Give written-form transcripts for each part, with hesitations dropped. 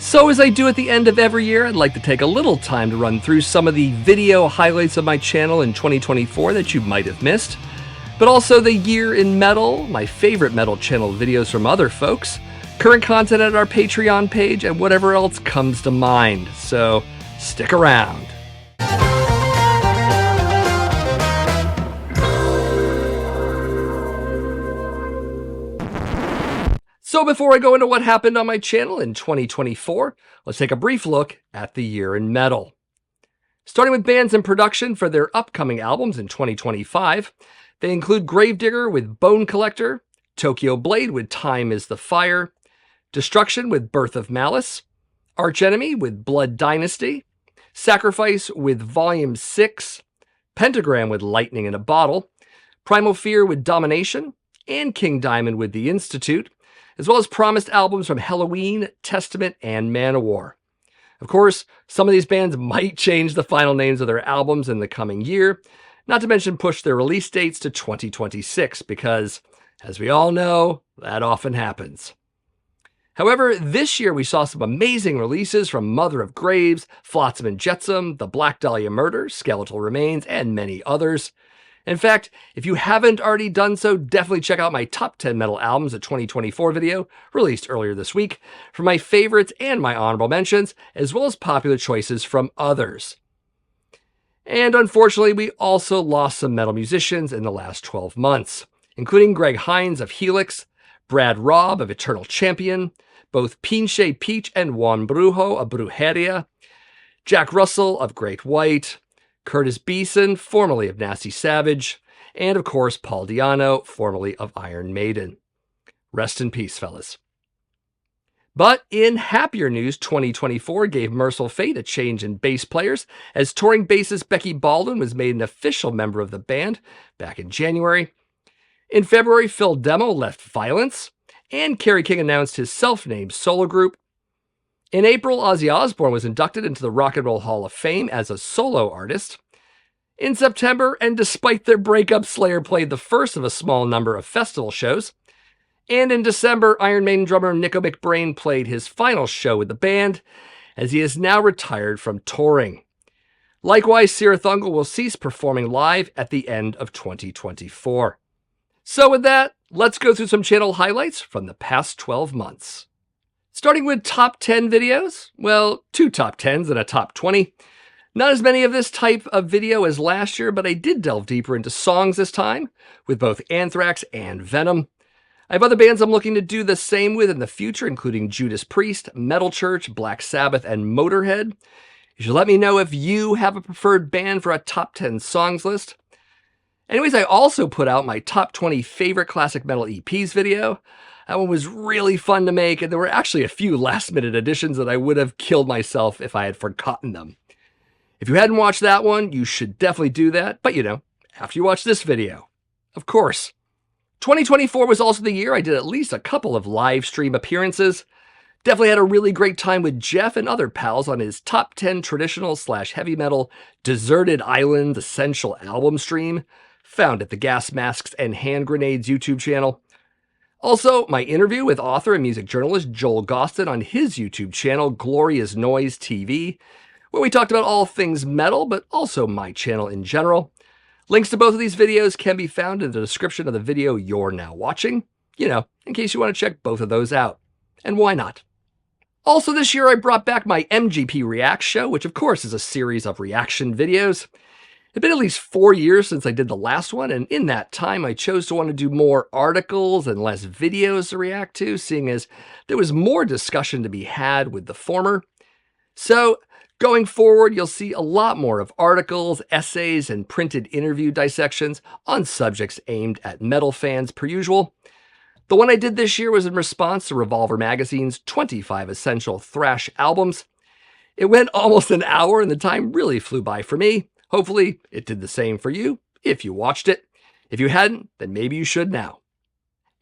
So as I do at the end of every year, I'd like to take a little time to run through some of the video highlights of my channel in 2024 that you might have missed, but also the year in metal, my favorite metal channel videos from other folks, current content at our Patreon page, and whatever else comes to mind. So stick around. So before I go into what happened on my channel in 2024, let's take a brief look at the year in metal. Starting with bands in production for their upcoming albums in 2025, they include Gravedigger with Bone Collector, Tokyo Blade with Time is the Fire, Destruction with Birth of Malice, Arch Enemy with Blood Dynasty, Sacrifice with Volume 6, Pentagram with Lightning in a Bottle, Primal Fear with Domination, and King Diamond with The Institute, as well as promised albums from Halloween, Testament, and Manowar. Of course, some of these bands might change the final names of their albums in the coming year, not to mention push their release dates to 2026, because, as we all know, that often happens. However, this year we saw some amazing releases from Mother of Graves, Flotsam and Jetsam, The Black Dahlia Murder, Skeletal Remains, and many others. In fact, if you haven't already done so, definitely check out my Top 10 Metal Albums of 2024 video, released earlier this week, for my favorites and my honorable mentions, as well as popular choices from others. And unfortunately, we also lost some metal musicians in the last 12 months, including Greg Hines of Helix, Brad Robb of Eternal Champion, both Pinche Peach and Juan Brujo of Brujeria, Jack Russell of Great White, Curtis Beeson, formerly of Nasty Savage, and of course Paul Di'Anno, formerly of Iron Maiden. Rest in peace, fellas. But in happier news, 2024 gave Merciful Fate a change in bass players, as touring bassist Becky Baldwin was made an official member of the band back in January. In February, Phil Demo left Violence, and Kerry King announced his self-named solo group. In April, Ozzy Osbourne was inducted into the Rock and Roll Hall of Fame as a solo artist. In September, and despite their breakup, Slayer played the first of a small number of festival shows. And in December, Iron Maiden drummer Nico McBrain played his final show with the band, as he is now retired from touring. Likewise, Sarah Thungle will cease performing live at the end of 2024. So with that, let's go through some channel highlights from the past 12 months. Starting with top 10 videos, well, 2 top 10s and a top 20. Not as many of this type of video as last year, but I did delve deeper into songs this time, with both Anthrax and Venom. I have other bands I'm looking to do the same with in the future, including Judas Priest, Metal Church, Black Sabbath, and Motorhead. You should let me know if you have a preferred band for a top 10 songs list. Anyways, I also put out my top 20 favorite classic metal EPs video. That one was really fun to make, and there were actually a few last-minute additions that I would have killed myself if I had forgotten them. If you hadn't watched that one, you should definitely do that, but after you watch this video. Of course. 2024 was also the year I did at least a couple of live stream appearances. Definitely had a really great time with Jeff and other pals on his top 10 traditional/heavy metal Deserted Island Essential Album stream, found at the Gas Masks and Hand Grenades YouTube channel. Also, my interview with author and music journalist Joel Gostin on his YouTube channel, Glorious Noise TV, where we talked about all things metal, but also my channel in general. Links to both of these videos can be found in the description of the video you're now watching, in case you want to check both of those out. And why not? Also this year, I brought back my MGP React show, which of course is a series of reaction videos. It's been at least 4 years since I did the last one, and in that time I chose to want to do more articles and less videos to react to, seeing as there was more discussion to be had with the former. So, going forward, you'll see a lot more of articles, essays, and printed interview dissections on subjects aimed at metal fans per usual. The one I did this year was in response to Revolver Magazine's 25 Essential Thrash Albums. It went almost an hour, and the time really flew by for me. Hopefully, it did the same for you, if you watched it. If you hadn't, then maybe you should now.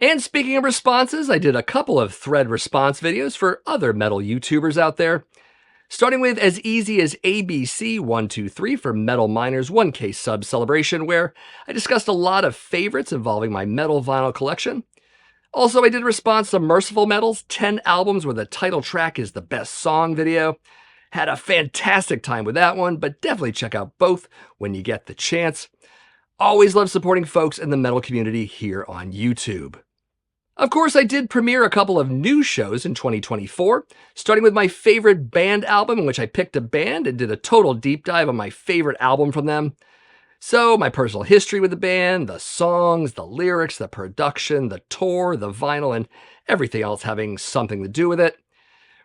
And speaking of responses, I did a couple of thread response videos for other metal YouTubers out there. Starting with As Easy as ABC123 for Metal Miner's 1K sub celebration, where I discussed a lot of favorites involving my metal vinyl collection. Also, I did a response to Merciful Metal's 10 albums where the title track is the best song video. Had a fantastic time with that one, but definitely check out both when you get the chance. Always love supporting folks in the metal community here on YouTube. Of course, I did premiere a couple of new shows in 2024, starting with my favorite band album, in which I picked a band and did a total deep dive on my favorite album from them. So, my personal history with the band, the songs, the lyrics, the production, the tour, the vinyl, and everything else having something to do with it.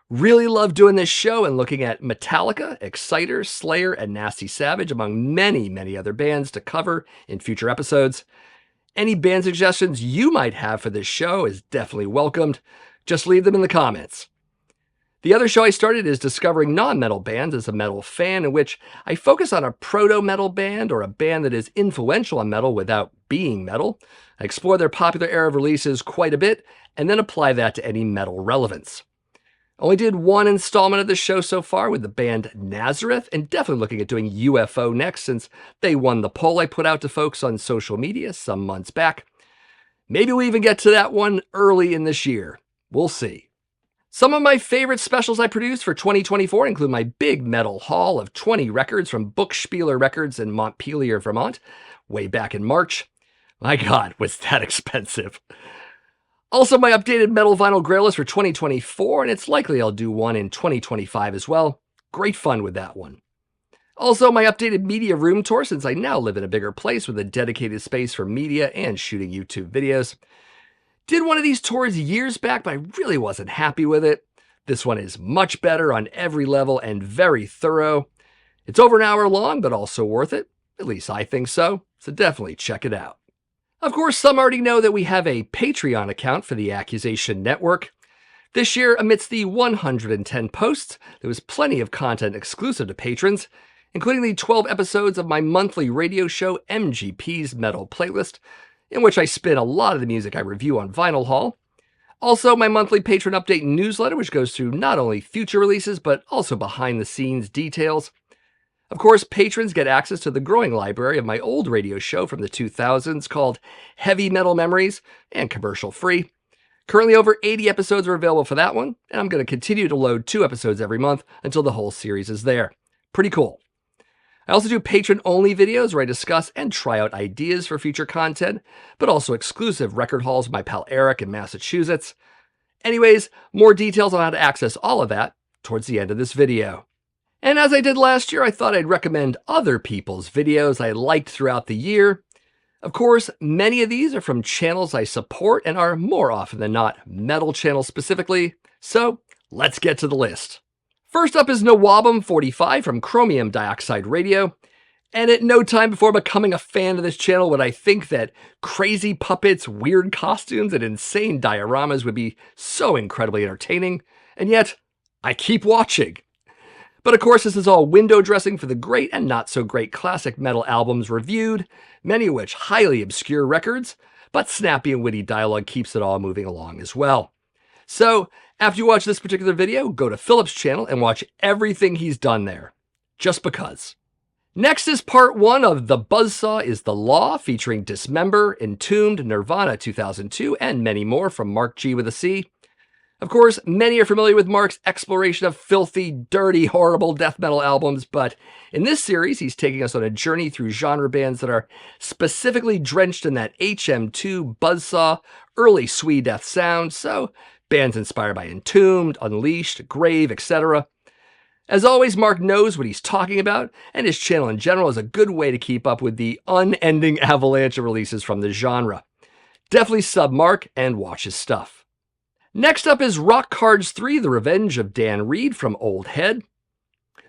Really love doing this show and looking at Metallica, Exciter, Slayer, and Nasty Savage, among many, many other bands to cover in future episodes. Any band suggestions you might have for this show is definitely welcomed. Just leave them in the comments. The other show I started is Discovering Non-Metal Bands as a metal fan, in which I focus on a proto-metal band or a band that is influential on metal without being metal. I explore their popular era of releases quite a bit, and then apply that to any metal relevance. Only did one installment of the show so far with the band Nazareth, and definitely looking at doing UFO next since they won the poll I put out to folks on social media some months back. Maybe we'll even get to that one early in this year. We'll see. Some of my favorite specials I produced for 2024 include my big metal haul of 20 records from Bookspieler Records in Montpelier, Vermont, way back in March. My God, was that expensive. Also, my updated metal vinyl grail list for 2024, and it's likely I'll do one in 2025 as well. Great fun with that one. Also, my updated media room tour, since I now live in a bigger place with a dedicated space for media and shooting YouTube videos. Did one of these tours years back, but I really wasn't happy with it. This one is much better on every level and very thorough. It's over an hour long, but also worth it. At least I think so. So definitely check it out. Of course, some already know that we have a Patreon account for the Accusation Network. This year, amidst the 110 posts, there was plenty of content exclusive to patrons, including the 12 episodes of my monthly radio show MGP's Metal Playlist, in which I spin a lot of the music I review on Vinyl Haul. Also, my monthly patron update newsletter, which goes through not only future releases, but also behind-the-scenes details. Of course, patrons get access to the growing library of my old radio show from the 2000s called Heavy Metal Memories, and commercial-free. Currently, over 80 episodes are available for that one, and I'm going to continue to load 2 episodes every month until the whole series is there. Pretty cool. I also do patron-only videos where I discuss and try out ideas for future content, but also exclusive record hauls with my pal Eric in Massachusetts. Anyways, more details on how to access all of that towards the end of this video. And as I did last year, I thought I'd recommend other people's videos I liked throughout the year. Of course, many of these are from channels I support and are more often than not metal channels specifically, so let's get to the list. First up is Nawabum 45 from Chromium Dioxide Radio, and at no time before becoming a fan of this channel would I think that crazy puppets, weird costumes, and insane dioramas would be so incredibly entertaining, and yet I keep watching. But of course, this is all window dressing for the great and not so great classic metal albums reviewed, many of which highly obscure records, but snappy and witty dialogue keeps it all moving along as well. So, after you watch this particular video, go to Philip's channel and watch everything he's done there. Just because. Next is part 1 of The Buzzsaw is the Law, featuring Dismember, Entombed, Nirvana 2002, and many more from Mark G with a C. Of course, many are familiar with Mark's exploration of filthy, dirty, horrible death metal albums, but in this series, he's taking us on a journey through genre bands that are specifically drenched in that HM2 buzzsaw, early Swede death sound, so bands inspired by Entombed, Unleashed, Grave, etc. As always, Mark knows what he's talking about, and his channel in general is a good way to keep up with the unending avalanche of releases from the genre. Definitely sub Mark and watch his stuff. Next up is Rock Cards 3, The Revenge of Dan Reed from Old Head.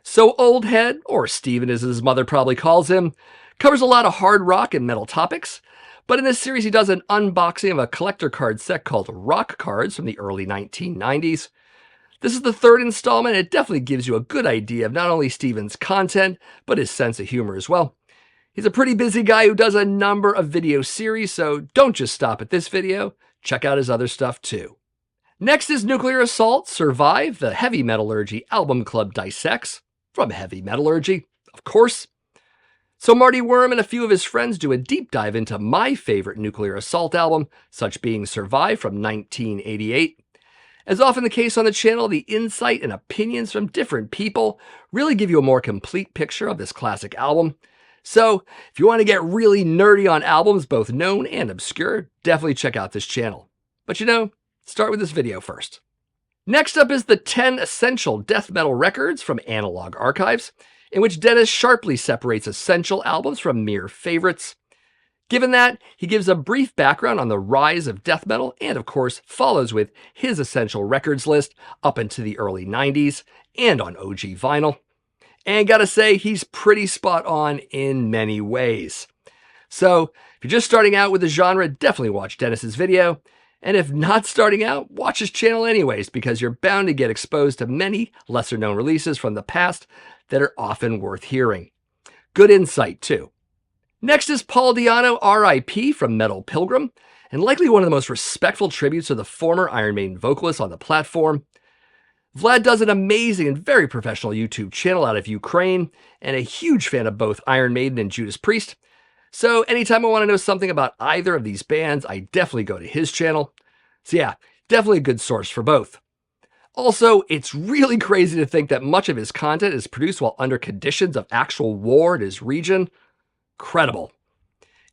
So Old Head, or Steven as his mother probably calls him, covers a lot of hard rock and metal topics, but in this series he does an unboxing of a collector card set called Rock Cards from the early 1990s. This is the 3rd installment, and it definitely gives you a good idea of not only Steven's content, but his sense of humor as well. He's a pretty busy guy who does a number of video series, so don't just stop at this video, check out his other stuff too. Next is Nuclear Assault, Survive, the Heavy Metallurgy Album Club Dissects, from Heavy Metallurgy, of course. So Marty Worm and a few of his friends do a deep dive into my favorite Nuclear Assault album, such being Survive from 1988. As often the case on the channel, the insight and opinions from different people really give you a more complete picture of this classic album. So, if you want to get really nerdy on albums, both known and obscure, definitely check out this channel. But start with this video first. Next up is the 10 Essential Death Metal Records from Analog Archives, in which Dennis sharply separates essential albums from mere favorites. Given that, he gives a brief background on the rise of death metal and, of course, follows with his essential records list up into the early 90s and on OG vinyl. And gotta say, he's pretty spot on in many ways. So, if you're just starting out with the genre, definitely watch Dennis's video. And if not starting out, watch his channel anyways, because you're bound to get exposed to many lesser-known releases from the past that are often worth hearing. Good insight, too. Next is Paul Di'Anno, R.I.P. from Metal Pilgrim, and likely one of the most respectful tributes to the former Iron Maiden vocalist on the platform. Vlad does an amazing and very professional YouTube channel out of Ukraine, and a huge fan of both Iron Maiden and Judas Priest. So anytime I want to know something about either of these bands, I definitely go to his channel. So yeah, definitely a good source for both. Also, it's really crazy to think that much of his content is produced while under conditions of actual war in his region. Incredible.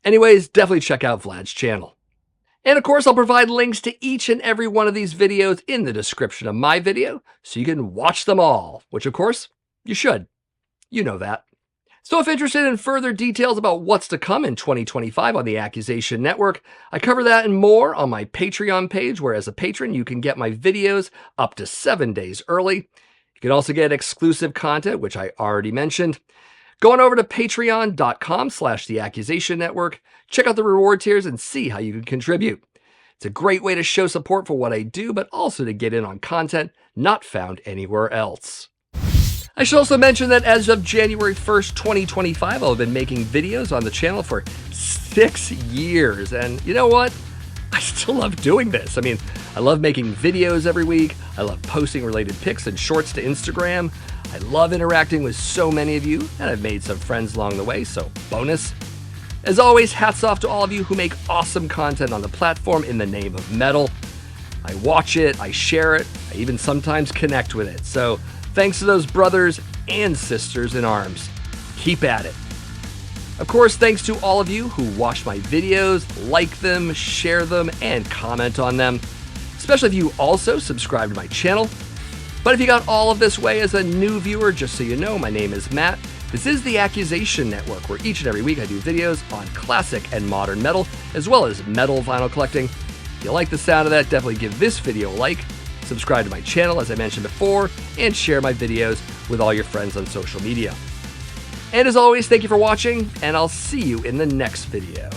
Anyways, definitely check out Vlad's channel. And of course, I'll provide links to each and every one of these videos in the description of my video, so you can watch them all, which of course, you should. You know that. So if interested in further details about what's to come in 2025 on the Accusation Network, I cover that and more on my Patreon page, where as a patron, you can get my videos up to 7 days early. You can also get exclusive content, which I already mentioned. Go on over to patreon.com/The Accusation Network, check out the reward tiers and see how you can contribute. It's a great way to show support for what I do, but also to get in on content not found anywhere else. I should also mention that as of January 1st, 2025, I'll have been making videos on the channel for 6 years. And you know what? I still love doing this. I mean, I love making videos every week. I love posting related pics and shorts to Instagram. I love interacting with so many of you, and I've made some friends along the way, so bonus. As always, hats off to all of you who make awesome content on the platform in the name of metal. I watch it, I share it, I even sometimes connect with it. So thanks to those brothers and sisters in arms. Keep at it. Of course, thanks to all of you who watch my videos, like them, share them, and comment on them. Especially if you also subscribe to my channel. But if you got all of this way as a new viewer, just so you know, my name is Matt. This is the Accusation Network, where each and every week I do videos on classic and modern metal, as well as metal vinyl collecting. If you like the sound of that, definitely give this video a like, subscribe to my channel, as I mentioned before, and share my videos with all your friends on social media. And as always, thank you for watching, and I'll see you in the next video.